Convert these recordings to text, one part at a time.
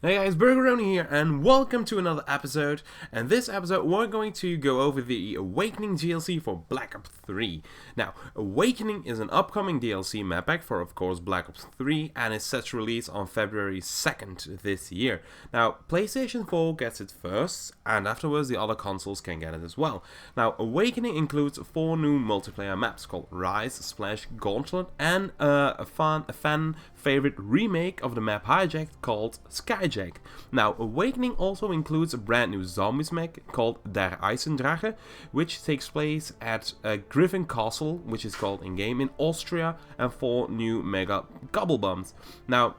Hey guys, Bergeroni here, and welcome to another episode. And this episode, we're going to go over the Awakening DLC for Black Ops 3. Now, Awakening is an upcoming DLC map pack for, of course, Black Ops 3, and is set to release on February 2nd this year. Now, PlayStation 4 gets it first, and afterwards the other consoles can get it as well. Now, Awakening includes 4 new multiplayer maps called Rise, /Gauntlet, and a fan favorite remake of the map Hijacked called SKYJACKed. Now, Awakening also includes a brand new zombies map called Der Eisendrache, which takes place at Griffin Castle, which is called in-game in Austria, and 4 new mega gobble bombs. Now,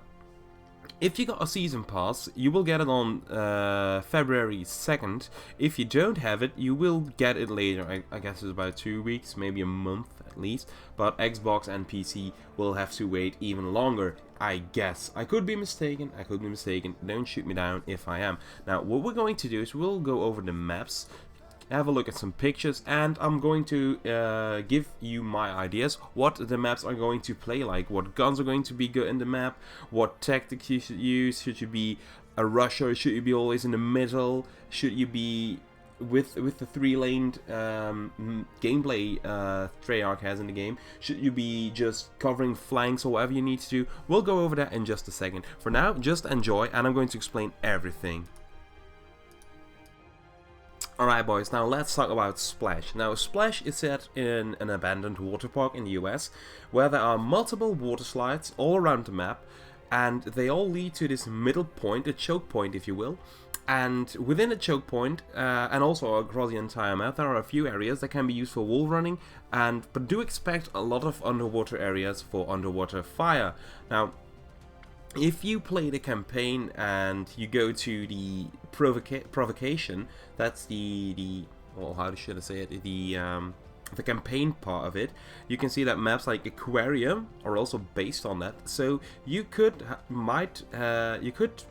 if you got a season pass, you will get it on February 2nd. If you don't have it, you will get it later. I guess it's about 2 weeks, maybe a month at least. But Xbox and PC will have to wait even longer, I guess. I could be mistaken. Don't shoot me down if I am. Now, what we're going to do is we'll go over the maps, have a look at some pictures, and I'm going to give you my ideas what the maps are going to play like, what guns are going to be good in the map, what tactics you should use. Should you be a rusher? Should you be always in the middle? Should you be with the 3-laned gameplay Treyarch has in the game? Should you be just covering flanks or whatever you need to do? We'll go over that in just a second. For now, just enjoy, and I'm going to explain everything. Alright boys, now let's talk about Splash. Now, Splash is set in an abandoned water park in the US, where there are multiple water slides all around the map, and they all lead to this middle point, a choke point if you will. And within a choke point, and also across the entire map, there are a few areas that can be used for wall running, but do expect a lot of underwater areas for underwater fire. Now, if you play the campaign and you go to the provocation, that's well, how should I say it, the campaign part of it, you can see that maps like Aquarium are also based on that. So you could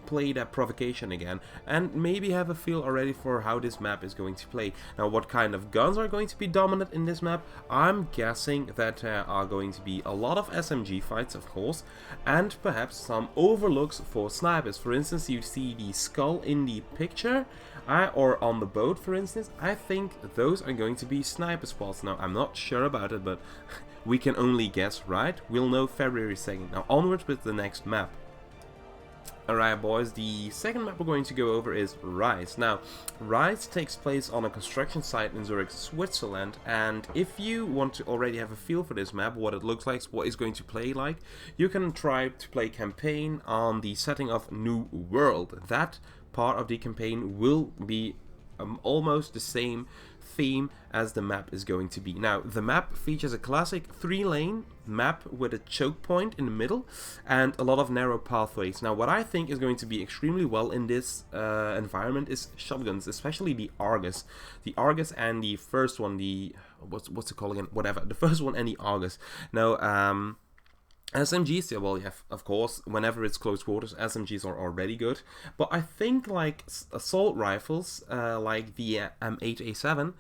play that provocation again and maybe have a feel already for how this map is going to play. Now, what kind of guns are going to be dominant in this map? I'm guessing that there are going to be a lot of SMG fights, of course, and perhaps some overlooks for snipers. For instance, you see the skull in the picture, or on the boat, for instance. I think those are going to be sniper spots. Now, I'm not sure about it, but we can only guess, right? We'll know February 2nd. Now, onwards with the next map. Alright boys, the second map we're going to go over is Rise. Now, Rise takes place on a construction site in Zurich, Switzerland, and if you want to already have a feel for this map, what it looks like, what it's going to play like, you can try to play campaign on the setting of New World. That part of the campaign will be almost the same theme as the map is going to be. Now, the map features a classic 3-lane map with a choke point in the middle and a lot of narrow pathways. Now, what I think is going to be extremely well in this environment is shotguns, especially the Argus. The Argus and the first one, the what's it called again? Whatever. The first one and the Argus. Now, SMGs, yeah, well, yeah, of course, whenever it's close quarters, SMGs are already good. But I think like assault rifles, like the M8A7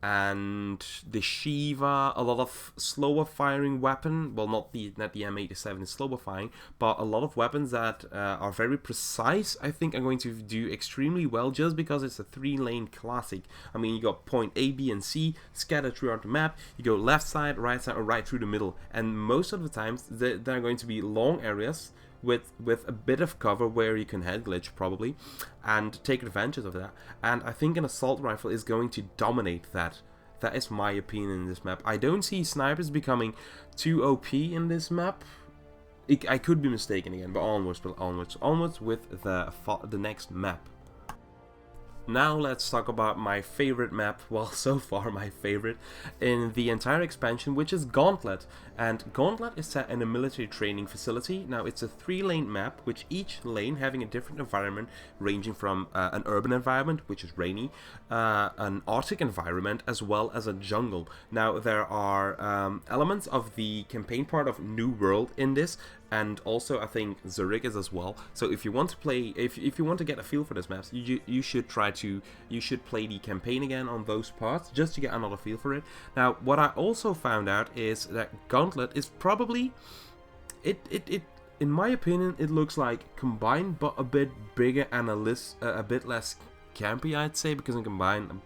and the Shiva, a lot of slower firing weapon, well, not the M8A7 is slower firing, but a lot of weapons that are very precise, I think are going to do extremely well just because it's a 3-lane classic. I mean, you got point A, B, and C scattered throughout the map. You go left side, or right through the middle, and most of the times there are going to be long areas with a bit of cover where you can head glitch probably and take advantage of that. And I think an assault rifle is going to dominate that. That is my opinion in this map. I don't see snipers becoming too OP in this map. I could be mistaken again, but onwards with the next map. Now let's talk about my favorite map, well, so far my favorite, in the entire expansion, which is Gauntlet. And Gauntlet is set in a military training facility. Now, it's a 3-lane map, with each lane having a different environment, ranging from an urban environment, which is rainy, an Arctic environment, as well as a jungle. Now, there are elements of the campaign part of New World in this, and also I think Zurich is as well. So if you want to play, if you want to get a feel for this maps, you should play the campaign again on those parts just to get another feel for it. Now, what I also found out is that Gauntlet is probably in my opinion, it looks like Combined, but a bit bigger and a bit less campy, I'd say, because in Combined,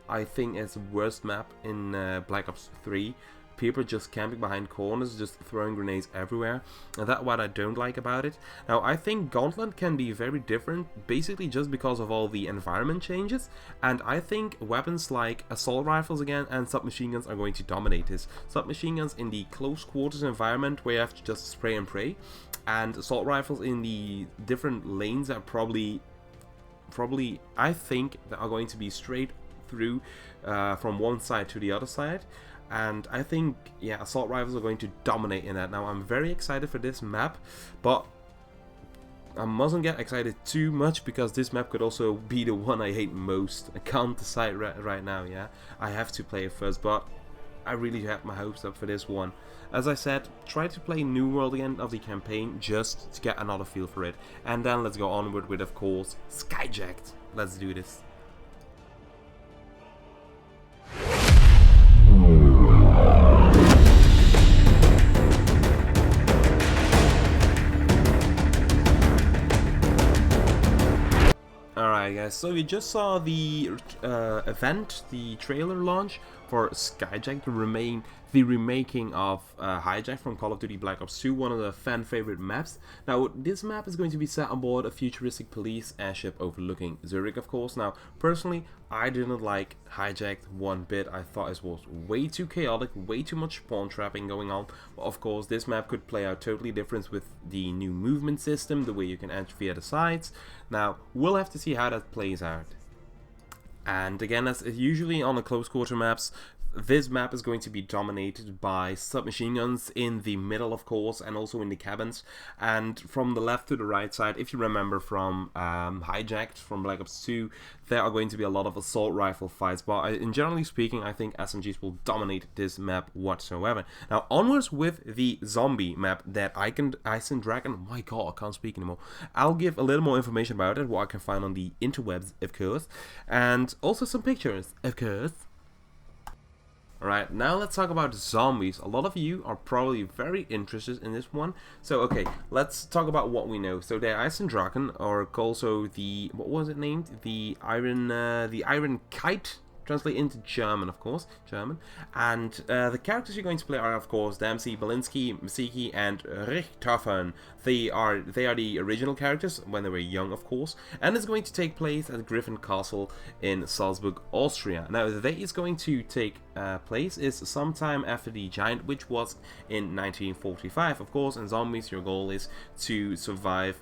I think it's the worst map in Black Ops 3. People just camping behind corners, just throwing grenades everywhere, and that's what I don't like about it. Now, I think Gauntlet can be very different, basically just because of all the environment changes, and I think weapons like assault rifles again and submachine guns are going to dominate this. Submachine guns in the close quarters environment where you have to just spray and pray, and assault rifles in the different lanes are probably I think that are going to be straight through from one side to the other side. And I think, yeah, assault rifles are going to dominate in that. Now, I'm very excited for this map, but I mustn't get excited too much, because this map could also be the one I hate most. I can't decide right now, yeah. I have to play it first, but I really have my hopes up for this one. As I said, try to play New World again of the campaign, just to get another feel for it. And then let's go onward with, of course, SKYJACKED. Let's do this. Alright guys, so we just saw the event, the trailer launch for SKYJACKED, the remaking of Hijack from Call of Duty Black Ops 2, one of the fan favorite maps. Now, this map is going to be set on board a futuristic police airship overlooking Zurich, of course. Now, personally, I didn't like Hijacked one bit. I thought it was way too chaotic, way too much spawn trapping going on. But of course, this map could play out totally different with the new movement system, the way you can enter via the sides. Now, we'll have to see how that plays out. And again, as usually on the close quarter maps, this map is going to be dominated by submachine guns in the middle, of course, and also in the cabins. And from the left to the right side, if you remember from Hijacked from Black Ops 2, there are going to be a lot of assault rifle fights. But in generally speaking, I think SMGs will dominate this map whatsoever. Now, onwards with the zombie map that Icon Dragon. My god, I can't speak anymore. I'll give a little more information about it, what I can find on the interwebs, of course, and also some pictures, of course. Alright, now let's talk about zombies. A lot of you are probably very interested in this one. So, okay, let's talk about what we know. So, the Eisendrachen, or also the, what was it named? The Iron Kite, translate into German, of course, German. And the characters you're going to play are, of course, Dempsey, Belinsky, Masiki, and Richthofen. They are the original characters when they were young, of course. And it's going to take place at Griffin Castle in Salzburg, Austria. Now, the date it's going to take place is sometime after the Giant, which was in 1945, of course. And zombies, your goal is to survive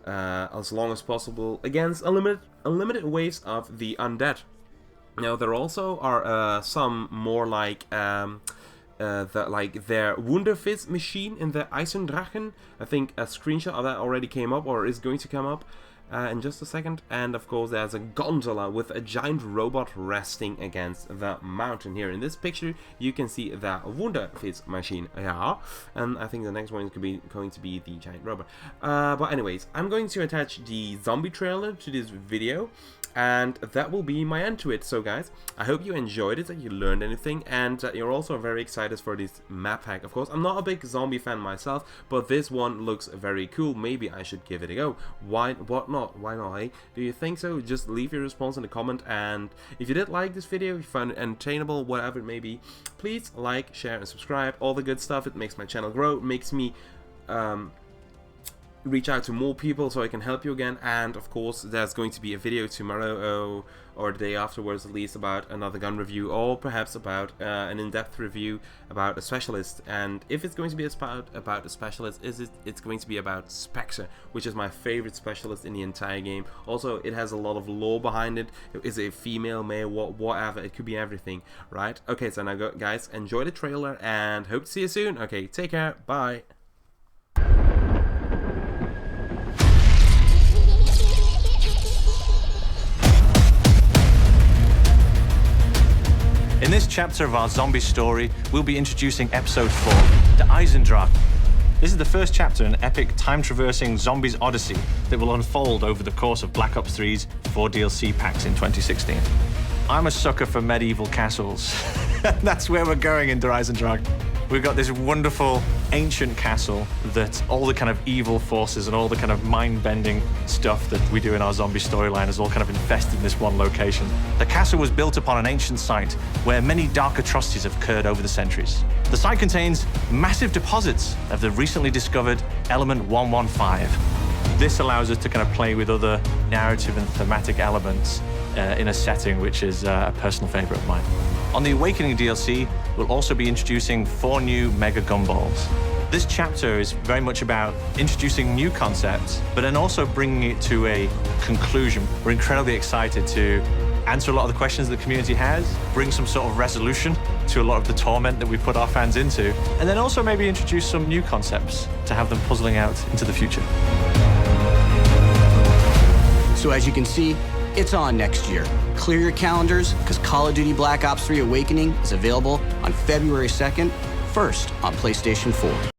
as long as possible against unlimited waves of the undead. Now, there also are some more like their Wunderfizz machine in the Eisendrachen. I think a screenshot of that already came up, or is going to come up in just a second. And of course, there's a gondola with a giant robot resting against the mountain. Here in this picture, you can see the Wunderfizz machine. Yeah, and I think the next one is going to be the giant robot. But anyways, I'm going to attach the zombie trailer to this video, and that will be my end to it. So guys, I hope you enjoyed it, that you learned anything, and you're also very excited for this map hack. Of course, I'm not a big zombie fan myself, but this one looks very cool. Maybe I should give it a go. Why not, hey? Do you think so? Just leave your response in the comment, and if you did like this video, if you found it entertainable, whatever it may be, please like, share, and subscribe. All the good stuff. It makes my channel grow. It makes me reach out to more people so I can help you again. And of course, there's going to be a video tomorrow or the day afterwards at least about another gun review, or perhaps about an in-depth review about a specialist. And if it's going to be about a specialist, it's going to be about Spectre, which is my favorite specialist in the entire game. Also, it has a lot of lore behind it. Is it female, male, whatever, it could be everything, right? Okay, so now guys, enjoy the trailer and hope to see you soon. Okay, take care, bye. In this chapter of our zombie story, we'll be introducing episode 4, the Eisendrachen. This is the first chapter in an epic time-traversing zombies odyssey that will unfold over the course of Black Ops 3's 4 DLC packs in 2016. I'm a sucker for medieval castles. That's where we're going in Der Eisendrache. We've got this wonderful ancient castle that all the kind of evil forces and all the kind of mind-bending stuff that we do in our zombie storyline is all kind of infested in this one location. The castle was built upon an ancient site where many dark atrocities have occurred over the centuries. The site contains massive deposits of the recently discovered element 115. This allows us to kind of play with other narrative and thematic elements in a setting which is a personal favorite of mine. On the Awakening DLC, we'll also be introducing 4 new Mega Gumballs. This chapter is very much about introducing new concepts, but then also bringing it to a conclusion. We're incredibly excited to answer a lot of the questions the community has, bring some sort of resolution to a lot of the torment that we put our fans into, and then also maybe introduce some new concepts to have them puzzling out into the future. So as you can see, it's on next year. Clear your calendars, because Call of Duty Black Ops 3 Awakening is available on February 2nd, first on PlayStation 4.